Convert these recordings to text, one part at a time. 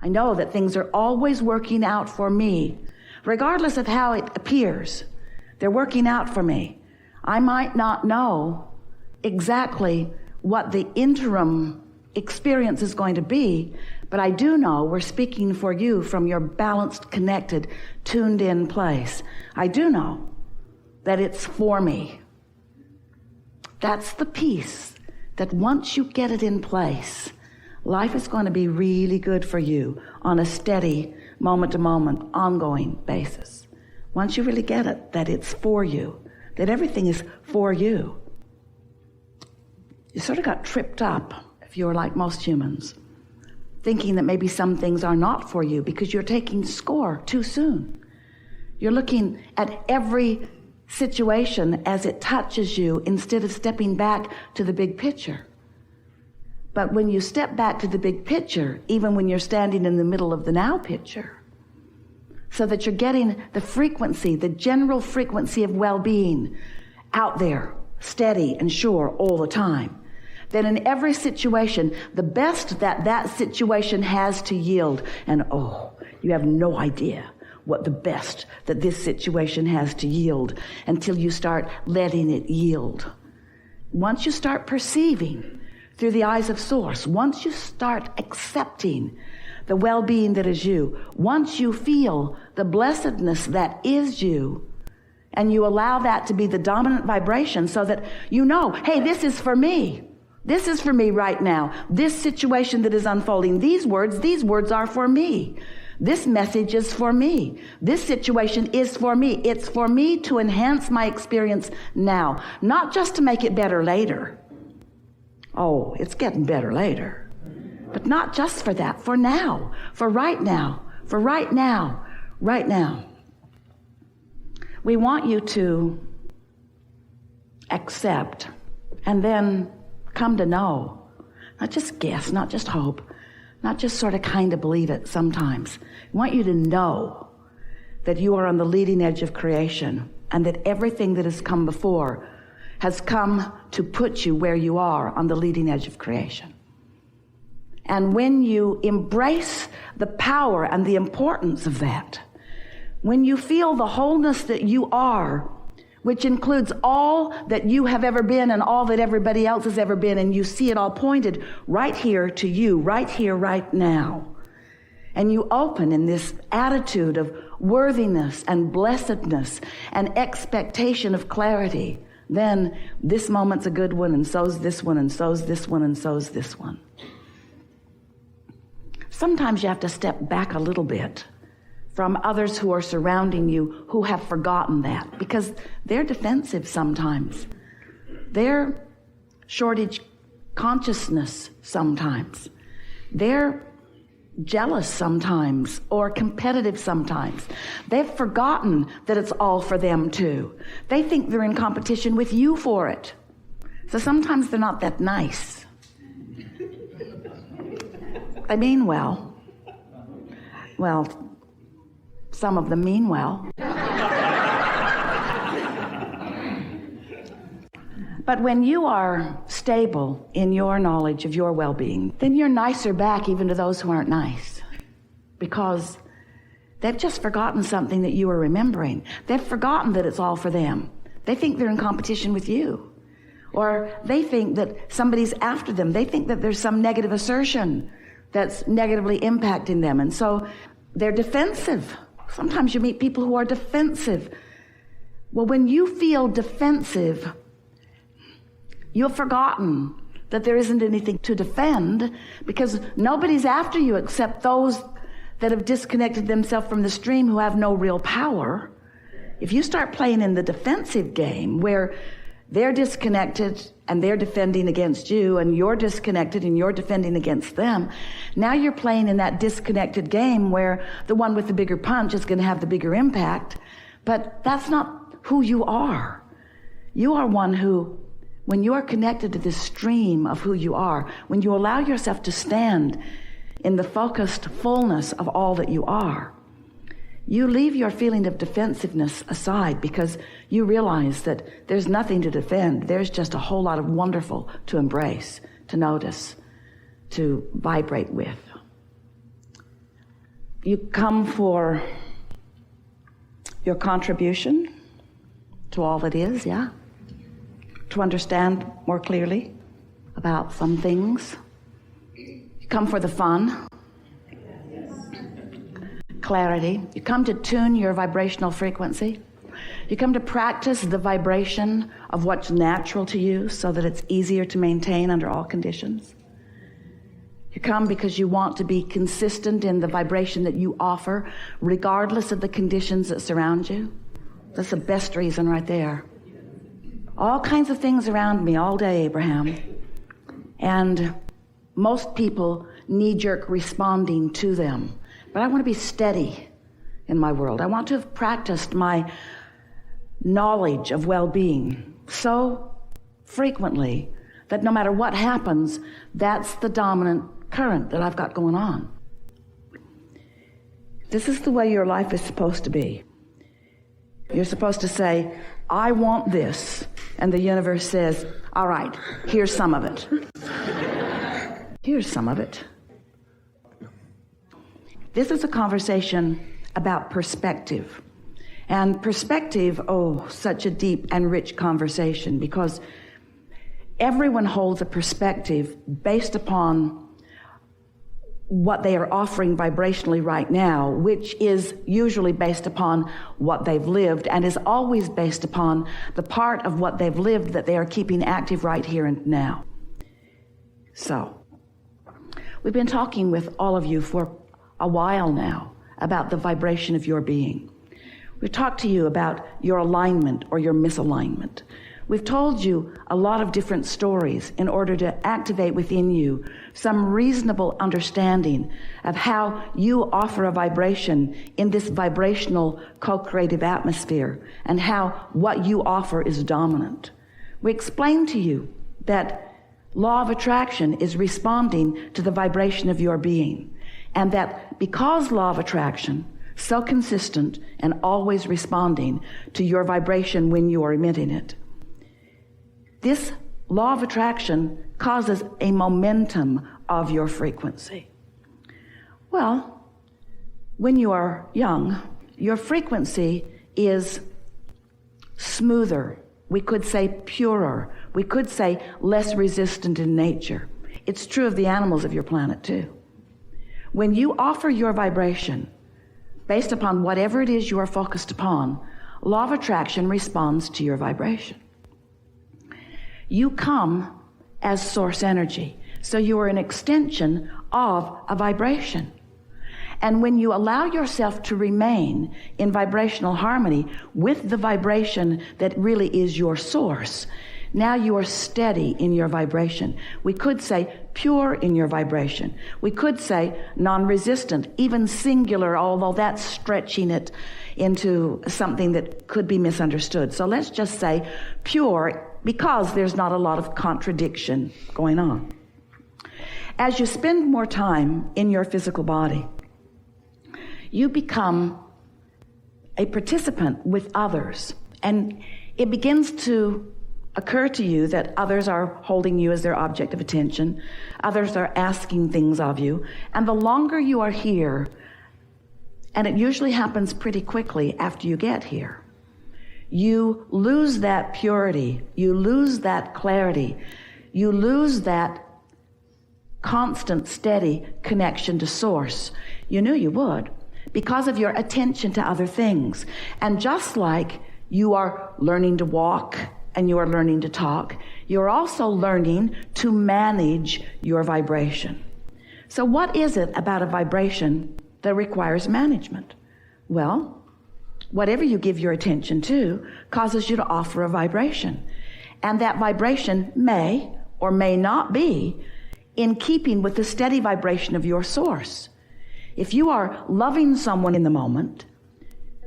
I know that things are always working out for me, regardless of how it appears. They're working out for me. I might not know exactly what the interim experience is going to be, but I do know we're speaking for you from your balanced, connected, tuned in place. I do know that it's for me. That's the peace that once you get it in place, life is going to be really good for you on a steady, moment-to-moment, ongoing basis. Once you really get it, that it's for you, that everything is for you. You sort of got tripped up, if you're like most humans, thinking that maybe some things are not for you because you're taking score too soon. You're looking at every situation as it touches you instead of stepping back to the big picture. But when you step back to the big picture, even when you're standing in the middle of the now picture, so that you're getting the frequency, the general frequency of well-being out there, steady and sure all the time, then in every situation, the best that that situation has to yield, and you have no idea what the best that this situation has to yield until you start letting it yield. Once you start perceiving through the eyes of Source, once you start accepting the well-being that is you, once you feel the blessedness that is you, and you allow that to be the dominant vibration so that you know, hey, this is for me. This is for me right now. This situation that is unfolding, these words are for me. This message is for me. This situation is for me. It's for me to enhance my experience now, not just to make it better later. Oh, it's getting better later. But not just for that, for now, for right now, for right now, right now. We want you to accept and then come to know, not just guess, not just hope, not just sort of kind of believe it sometimes. We want you to know that you are on the leading edge of creation and that everything that has come before has come to put you where you are on the leading edge of creation. And when you embrace the power and the importance of that, when you feel the wholeness that you are, which includes all that you have ever been and all that everybody else has ever been, and you see it all pointed right here to you, right here, right now. And you open in this attitude of worthiness and blessedness and expectation of clarity, then this moment's a good one, and so's this one, and so's this one, and so's this one. Sometimes you have to step back a little bit from others who are surrounding you who have forgotten that, because they're defensive sometimes. They're shortage consciousness sometimes. They're jealous sometimes or competitive sometimes. They've forgotten that it's all for them too. They think they're in competition with you for it. So sometimes they're not that nice. They mean well. Well, some of them mean well. But when you are stable in your knowledge of your well-being, then you're nicer back even to those who aren't nice, because they've just forgotten something that you are remembering. They've forgotten that it's all for them. They think they're in competition with you, or they think that somebody's after them. They think that there's some negative assertion that's negatively impacting them, and so they're defensive. Sometimes you meet people who are defensive. Well, when you feel defensive, you've forgotten that there isn't anything to defend, because nobody's after you except those that have disconnected themselves from the stream, who have no real power. If you start playing in the defensive game where they're disconnected and they're defending against you, and you're disconnected and you're defending against them, now you're playing in that disconnected game where the one with the bigger punch is going to have the bigger impact. But that's not who you are. You are one who, when you are connected to this stream of who you are, when you allow yourself to stand in the focused fullness of all that you are, you leave your feeling of defensiveness aside, because you realize that there's nothing to defend. There's just a whole lot of wonderful to embrace, to notice, to vibrate with. You come for your contribution to all that is, yeah? To understand more clearly about some things. You come for the fun, clarity. You come to tune your vibrational frequency. You come to practice the vibration of what's natural to you so that it's easier to maintain under all conditions. You come because you want to be consistent in the vibration that you offer, regardless of the conditions that surround you. That's the best reason right there. All kinds of things around me all day, Abraham. And most people knee-jerk responding to them. But I want to be steady in my world. I want to have practiced my knowledge of well-being so frequently that no matter what happens, that's the dominant current that I've got going on. This is the way your life is supposed to be. You're supposed to say, I want this. And the universe says, all right, here's some of it. Here's some of it. This is a conversation about perspective. And perspective, oh, such a deep and rich conversation, because everyone holds a perspective based upon what they are offering vibrationally right now, which is usually based upon what they've lived and is always based upon the part of what they've lived that they are keeping active right here and now. So, we've been talking with all of you for a while now about the vibration of your being. We've talked to you about your alignment or your misalignment. We've told you a lot of different stories in order to activate within you some reasonable understanding of how you offer a vibration in this vibrational co-creative atmosphere and how what you offer is dominant. We explained to you that law of attraction is responding to the vibration of your being, and that because law of attraction so consistent and always responding to your vibration when you are emitting it, this law of attraction causes a momentum of your frequency. Well, when you are young, your frequency is smoother. We could say purer. We could say less resistant in nature. It's true of the animals of your planet too. When you offer your vibration based upon whatever it is you are focused upon, law of attraction responds to your vibration. You come as source energy, so you are an extension of a vibration. And when you allow yourself to remain in vibrational harmony with the vibration that really is your source, now you are steady in your vibration. We could say pure in your vibration. We could say non-resistant, even singular, although that's stretching it into something that could be misunderstood. So let's just say pure, because there's not a lot of contradiction going on. As you spend more time in your physical body, you become a participant with others, and it begins to occur to you that others are holding you as their object of attention, others are asking things of you, and the longer you are here, and it usually happens pretty quickly after you get here, you lose that purity, you lose that clarity, you lose that constant, steady connection to source. You knew you would, because of your attention to other things. And just like you are learning to walk and you are learning to talk, you're also learning to manage your vibration. So what is it about a vibration that requires management? Well, whatever you give your attention to causes you to offer a vibration. And that vibration may or may not be in keeping with the steady vibration of your source. If you are loving someone in the moment,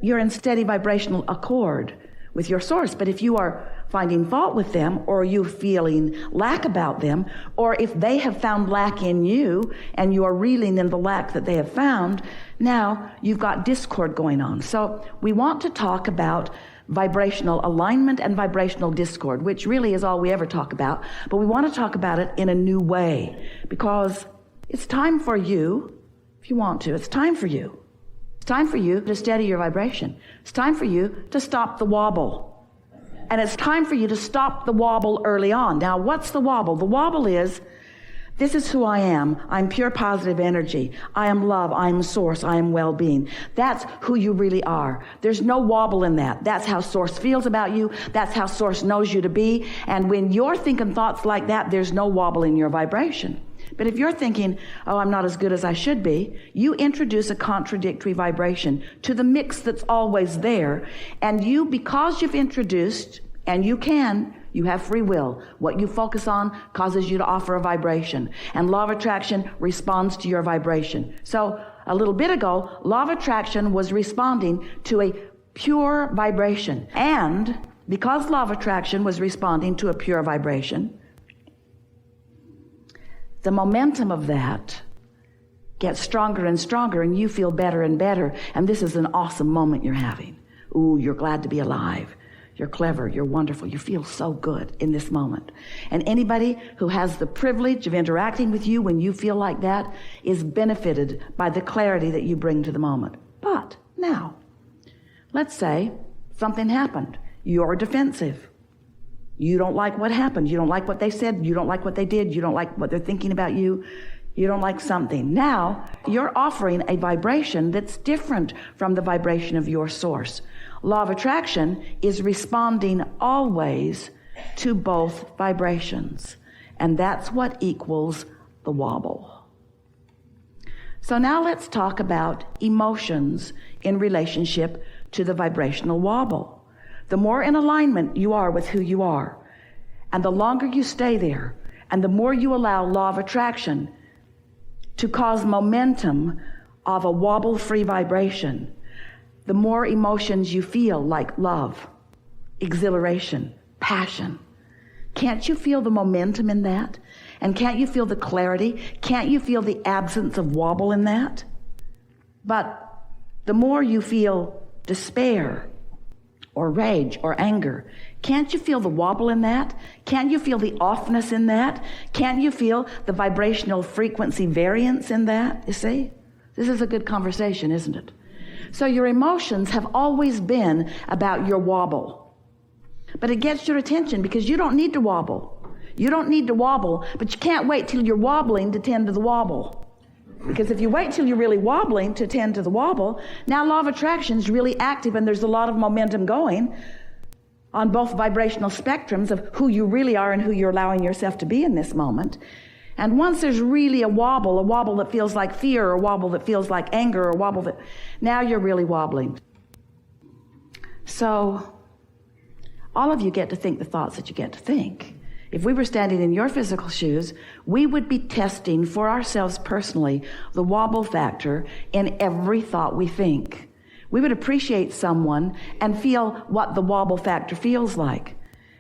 you're in steady vibrational accord with your source. But if you are finding fault with them, or you feeling lack about them, or if they have found lack in you and you are reeling in the lack that they have found, now you've got discord going on. So we want to talk about vibrational alignment and vibrational discord, which really is all we ever talk about, but we want to talk about it in a new way, because it's time for you, if you want to, it's time for you It's time for you to steady your vibration. It's time for you to stop the wobble. And it's time for you to stop the wobble early on. Now, what's the wobble? The wobble is, this is who I am. I'm pure positive energy. I am love. I am source. I am well-being. That's who you really are. There's no wobble in that. That's how source feels about you. That's how source knows you to be. And when you're thinking thoughts like that, there's no wobble in your vibration. But if you're thinking, oh, I'm not as good as I should be, you introduce a contradictory vibration to the mix that's always there. And you, because you've introduced, and you have free will. What you focus on causes you to offer a vibration. And law of attraction responds to your vibration. So a little bit ago, law of attraction was responding to a pure vibration. And because law of attraction was responding to a pure vibration, the momentum of that gets stronger and stronger, and you feel better and better. And this is an awesome moment you're having. Ooh, you're glad to be alive. You're clever, you're wonderful, you feel so good in this moment. And anybody who has the privilege of interacting with you when you feel like that is benefited by the clarity that you bring to the moment. But now, let's say something happened. You're defensive. You don't like what happened. You don't like what they said. You don't like what they did. You don't like what they're thinking about you. You don't like something. Now, you're offering a vibration that's different from the vibration of your source. Law of attraction is responding always to both vibrations. And that's what equals the wobble. So now let's talk about emotions in relationship to the vibrational wobble. The more in alignment you are with who you are, and the longer you stay there, and the more you allow law of attraction to cause momentum of a wobble-free vibration, the more emotions you feel, like love, exhilaration, passion. Can't you feel the momentum in that? And can't you feel the clarity? Can't you feel the absence of wobble in that? But the more you feel despair or rage or anger, can't you feel the wobble in that? Can't you feel the offness in that? Can't you feel the vibrational frequency variance in that? You see? This is a good conversation, isn't it? So your emotions have always been about your wobble. But it gets your attention because you don't need to wobble. You don't need to wobble, but you can't wait till you're wobbling to tend to the wobble. Because if you wait till you're really wobbling to tend to the wobble, now law of attraction is really active and there's a lot of momentum going on both vibrational spectrums of who you really are and who you're allowing yourself to be in this moment. And once there's really a wobble that feels like fear, or a wobble that feels like anger, or a wobble that, now you're really wobbling. So all of you get to think the thoughts that you get to think. If we were standing in your physical shoes, we would be testing for ourselves personally the wobble factor in every thought we think. We would appreciate someone and feel what the wobble factor feels like.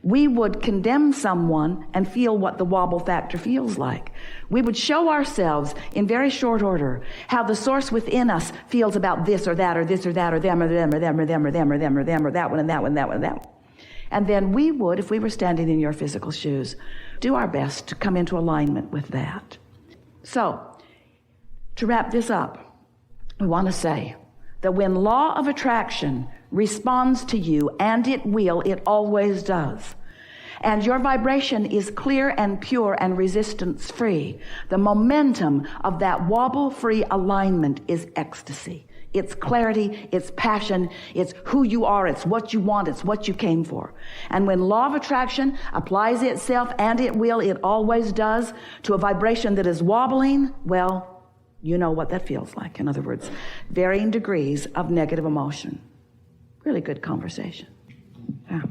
We would condemn someone and feel what the wobble factor feels like. We would show ourselves in very short order how the source within us feels about this or that or this or that or them or them or them or them or them or them or them or that one and that one, that one and that one. And then we would, if we were standing in your physical shoes, do our best to come into alignment with that. So, to wrap this up, we want to say that when law of attraction responds to you, and it will, it always does, and your vibration is clear and pure and resistance-free, the momentum of that wobble-free alignment is ecstasy. It's clarity, it's passion, it's who you are, it's what you want, it's what you came for. And when law of attraction applies itself, and it will, it always does, to a vibration that is wobbling, well, you know what that feels like. In other words, varying degrees of negative emotion. Really good conversation. Yeah.